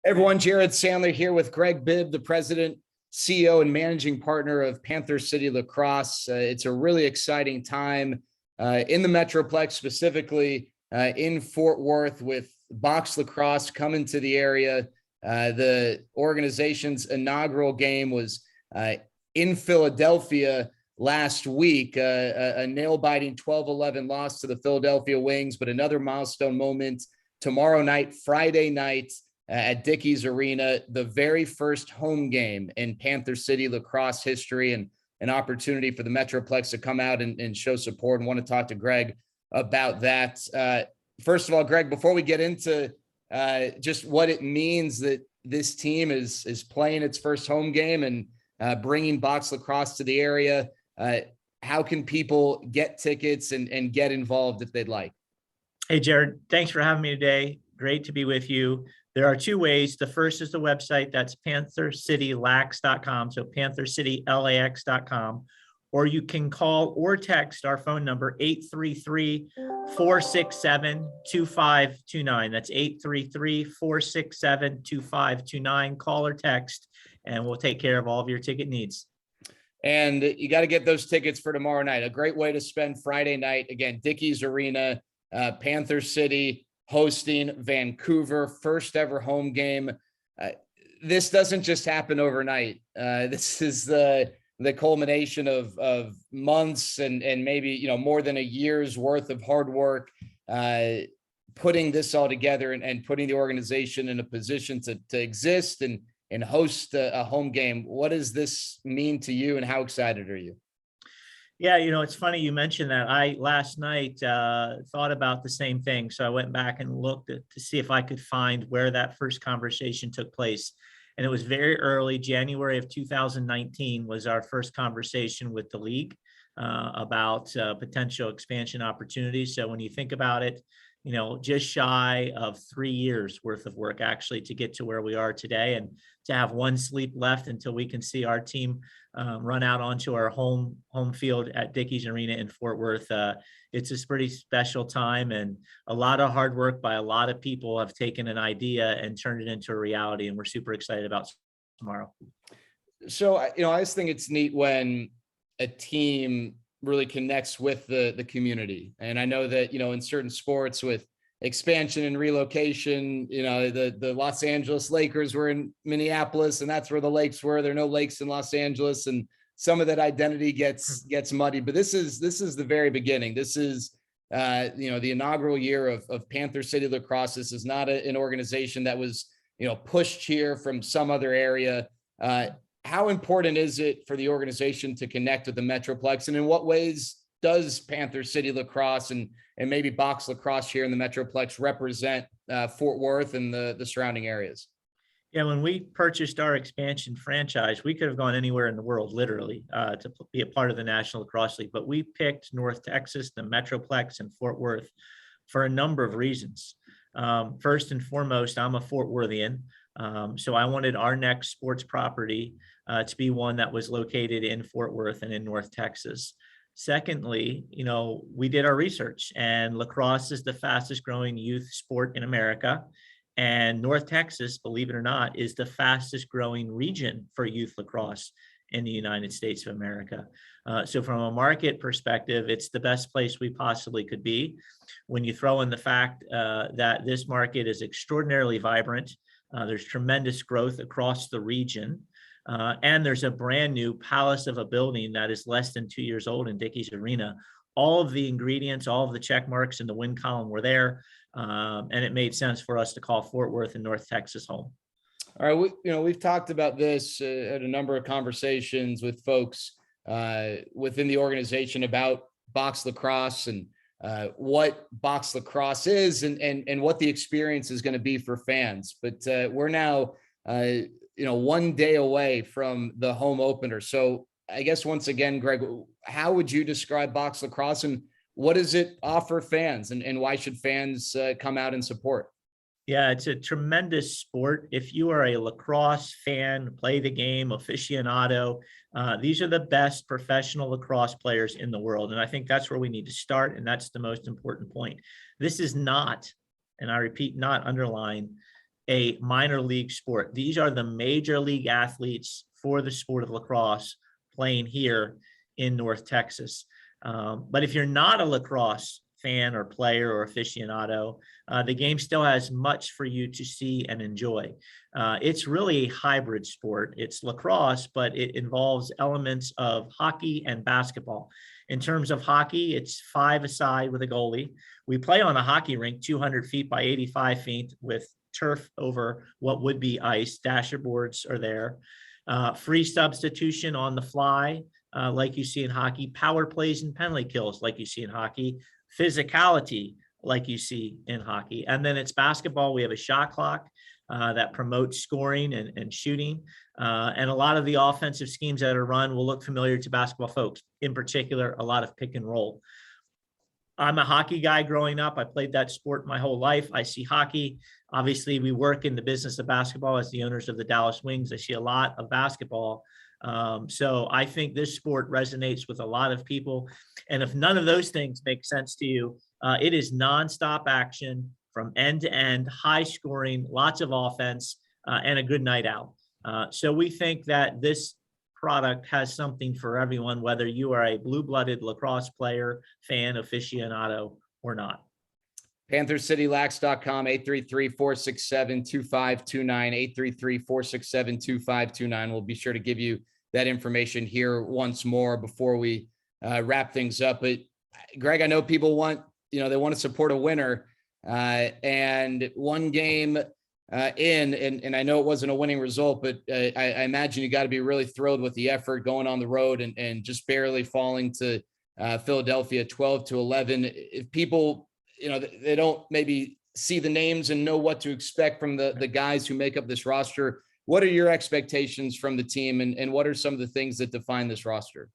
Everyone, Jared Sandler here with Greg Bibb, the president, CEO, and managing partner of Panther City Lacrosse. It's a really exciting time in the Metroplex, specifically in Fort Worth, with Box Lacrosse coming to the area. The organization's inaugural game was in Philadelphia last week, a nail-biting 12-11 loss to the Philadelphia Wings, but another milestone moment tomorrow night, Friday night, at Dickies Arena, the very first home game in Panther City Lacrosse history, and an opportunity for the Metroplex to come out and show support, and want to talk to Greg about that. First of all, Greg, before we get into just what it means that this team is playing its first home game and bringing Box Lacrosse to the area, how can people get tickets and get involved if they'd like? Hey, Jared, thanks for having me today. Great to be with you. There are two ways. The first is the website. That's panthercitylax.com. So panthercitylax.com. Or you can call or text our phone number, 833-467-2529. That's 833-467-2529. Call or text, and we'll take care of all of your ticket needs. And you got to get those tickets for tomorrow night. A great way to spend Friday night. Again, Dickies Arena, Panther City hosting Vancouver, first ever home game. This doesn't just happen overnight. This is the culmination of months and maybe more than a year's worth of hard work, putting this all together and putting the organization in a position to exist and host a home game. What does this mean to you, and how excited are you? Yeah, it's funny you mentioned that. I last night thought about the same thing. So I went back and looked to see if I could find where that first conversation took place. And it was very early. January of 2019 was our first conversation with the league about potential expansion opportunities. So when you think about it, just shy of 3 years worth of work actually to get to where we are today, and to have one sleep left until we can see our team run out onto our home field at Dickies Arena in Fort Worth. It's a pretty special time, and a lot of hard work by a lot of people have taken an idea and turned it into a reality, and we're super excited about tomorrow. So, I just think it's neat when a team really connects with the community. And I know that, in certain sports with expansion and relocation, the Los Angeles Lakers were in Minneapolis, and that's where the lakes were. There are no lakes in Los Angeles, and some of that identity gets muddy, but this is the very beginning. This is, the inaugural year of Panther City Lacrosse. This is not an organization that was, pushed here from some other area. How important is it for the organization to connect with the Metroplex, and in what ways does Panther City Lacrosse and maybe Box Lacrosse here in the Metroplex represent Fort Worth and the surrounding areas? Yeah, when we purchased our expansion franchise, we could have gone anywhere in the world, literally, to be a part of the National Lacrosse League. But we picked North Texas, the Metroplex, and Fort Worth for a number of reasons. First and foremost, I'm a Fort Worthian. So I wanted our next sports property to be one that was located in Fort Worth and in North Texas. Secondly, we did our research, and lacrosse is the fastest growing youth sport in America. And North Texas, believe it or not, is the fastest growing region for youth lacrosse in the United States of America. So from a market perspective, it's the best place we possibly could be. When you throw in the fact that this market is extraordinarily vibrant, there's tremendous growth across the region. And there's a brand new palace of a building that is less than 2 years old in Dickies Arena. All of the ingredients, all of the check marks in the win column were there. And it made sense for us to call Fort Worth and North Texas home. All right. We've talked about this at a number of conversations with folks within the organization about Box Lacrosse and what Box Lacrosse is and what the experience is going to be for fans. But we're now, 1 day away from the home opener. So I guess once again, Greg, how would you describe Box Lacrosse, and what does it offer fans, and why should fans come out and support? Yeah, it's a tremendous sport. If you are a lacrosse fan, play the game, aficionado, these are the best professional lacrosse players in the world. And I think that's where we need to start. And that's the most important point. This is not, and I repeat, not underline, a minor league sport. These are the major league athletes for the sport of lacrosse playing here in North Texas. But if you're not a lacrosse fan or player or aficionado, the game still has much for you to see and enjoy. It's really a hybrid sport. It's lacrosse, but it involves elements of hockey and basketball. In terms of hockey, it's 5 aside with a goalie. We play on a hockey rink 200 feet by 85 feet with turf over what would be ice. Dasher boards are there. Free substitution on the fly, like you see in hockey. Power plays and penalty kills, like you see in hockey. Physicality, like you see in hockey. And then it's basketball. We have a shot clock that promotes scoring and shooting. And a lot of the offensive schemes that are run will look familiar to basketball folks. In particular, a lot of pick and roll. I'm a hockey guy growing up. I played that sport my whole life. I see hockey. Obviously, we work in the business of basketball as the owners of the Dallas Wings. I see a lot of basketball. So I think this sport resonates with a lot of people. And if none of those things make sense to you, it is nonstop action from end to end, high scoring, lots of offense, and a good night out. So we think that this product has something for everyone, whether you are a blue-blooded lacrosse player, fan, aficionado, or not. PantherCityLax.com, 833-467-2529, 833-467-2529. We'll be sure to give you that information here once more before we wrap things up. But Greg, I know people want, they want to support a winner, and one game and I know it wasn't a winning result, but I imagine you got to be really thrilled with the effort going on the road and just barely falling to Philadelphia 12-11. If people, they don't maybe see the names and know what to expect from the guys who make up this roster, what are your expectations from the team, and what are some of the things that define this roster?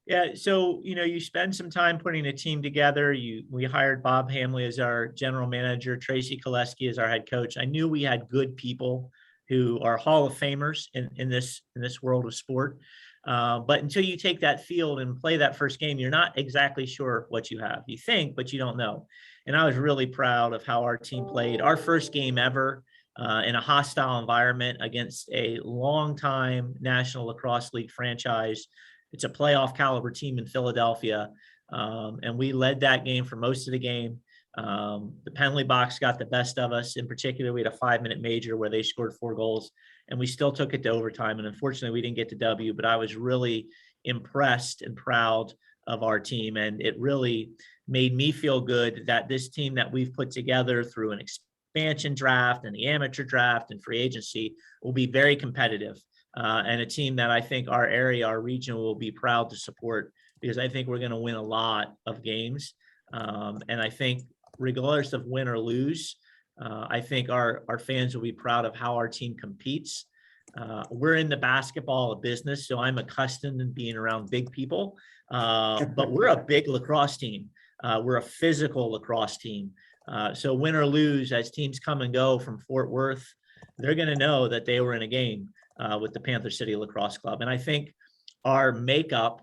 Yeah, so, you spend some time putting a team together. We hired Bob Hamley as our general manager, Tracy Koleski as our head coach. I knew we had good people who are Hall of Famers in this world of sport. But until you take that field and play that first game, you're not exactly sure what you have. You think, but you don't know. And I was really proud of how our team played. Our first game ever in a hostile environment against a longtime National Lacrosse League franchise. It's a playoff caliber team in Philadelphia. And we led that game for most of the game. The penalty box got the best of us. In particular, we had a 5-minute major where they scored 4 goals, and we still took it to overtime. And unfortunately, we didn't get to W, but I was really impressed and proud of our team. And it really made me feel good that this team that we've put together through an expansion draft and the amateur draft and free agency will be very competitive. And a team that I think our area, our region will be proud to support, because I think we're going to win a lot of games. And I think regardless of win or lose, I think our fans will be proud of how our team competes. We're in the basketball business, so I'm accustomed to being around big people, but we're a big lacrosse team. We're a physical lacrosse team. So win or lose, as teams come and go from Fort Worth, they're going to know that they were in a game with the Panther City Lacrosse Club. And I think our makeup,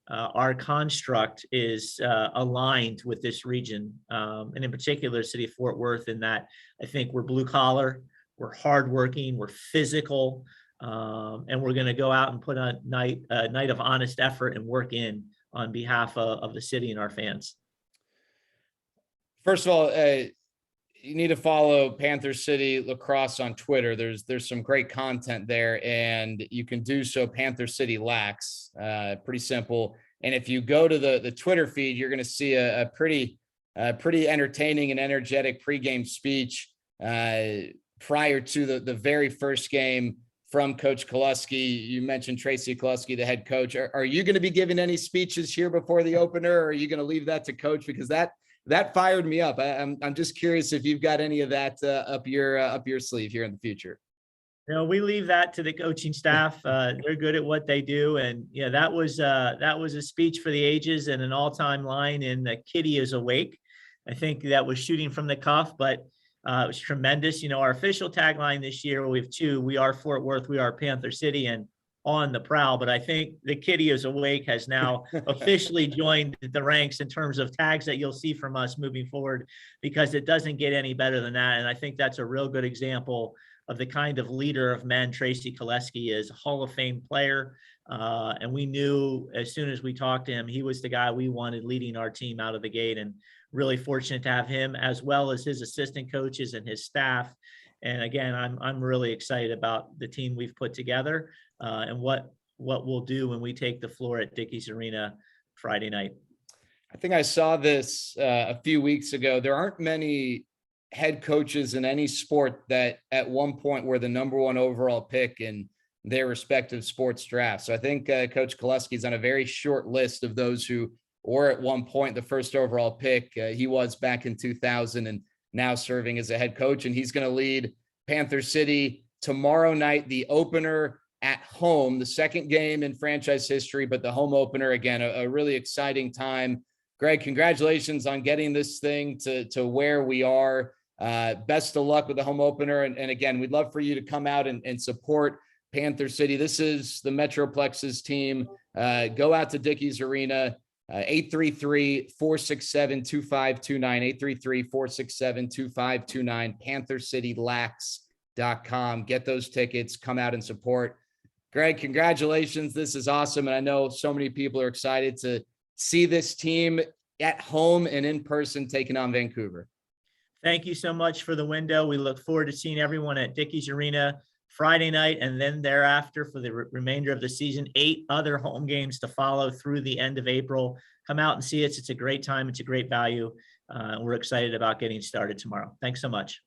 our construct is aligned with this region, and in particular, the city of Fort Worth, in that I think we're blue collar, we're hardworking, we're physical, and we're going to go out and put a night of honest effort and work in on behalf of the city and our fans. First of all, you need to follow Panther City Lacrosse on Twitter. There's some great content there, and you can do so. Panther City Lax, pretty simple. And if you go to the Twitter feed, you're going to see a pretty entertaining and energetic pregame speech prior to the very first game from Coach Koleski. You mentioned Tracy Koleski, the head coach. Are you going to be giving any speeches here before the opener, or are you going to leave that to Coach? Because that fired me up. I'm just curious if you've got any of that up your sleeve here in the future. We leave that to the coaching staff. They're good at what they do. And yeah, that was a speech for the ages and an all-time line in the Kitty is Awake. I think that was shooting from the cuff, but it was tremendous. Our official tagline this year, we have 2, we are Fort Worth, we are Panther City, and on the prowl, but I think the kitty is awake has now officially joined the ranks in terms of tags that you'll see from us moving forward, because it doesn't get any better than that. And I think that's a real good example of the kind of leader of men Tracy Koleski is, a Hall of Fame player. And we knew as soon as we talked to him, he was the guy we wanted leading our team out of the gate, and really fortunate to have him as well as his assistant coaches and his staff. And again, I'm really excited about the team we've put together and what we'll do when we take the floor at Dickies Arena Friday night. I think I saw this a few weeks ago. There aren't many head coaches in any sport that at one point were the number one overall pick in their respective sports draft. So I think Coach Koleski's on a very short list of those who were at one point the first overall pick. He was back in 2000 and now serving as a head coach, and he's going to lead Panther City tomorrow night, the opener at home, the second game in franchise history, but the home opener. Again, a really exciting time. Greg, congratulations on getting this thing to where we are. Best of luck with the home opener. And again, we'd love for you to come out and support Panther City. This is the Metroplex's team. Go out to Dickies Arena. 833-467-2529, 833-467-2529, PantherCityLax.com. Get those tickets, come out and support. Greg, congratulations. This is awesome. And I know so many people are excited to see this team at home and in person taking on Vancouver. Thank you so much for the window. We look forward to seeing everyone at Dickies Arena Friday night, and then thereafter for the remainder of the season, 8 other home games to follow through the end of April. Come out and see us. It's a great time. It's a great value. We're excited about getting started tomorrow. Thanks so much.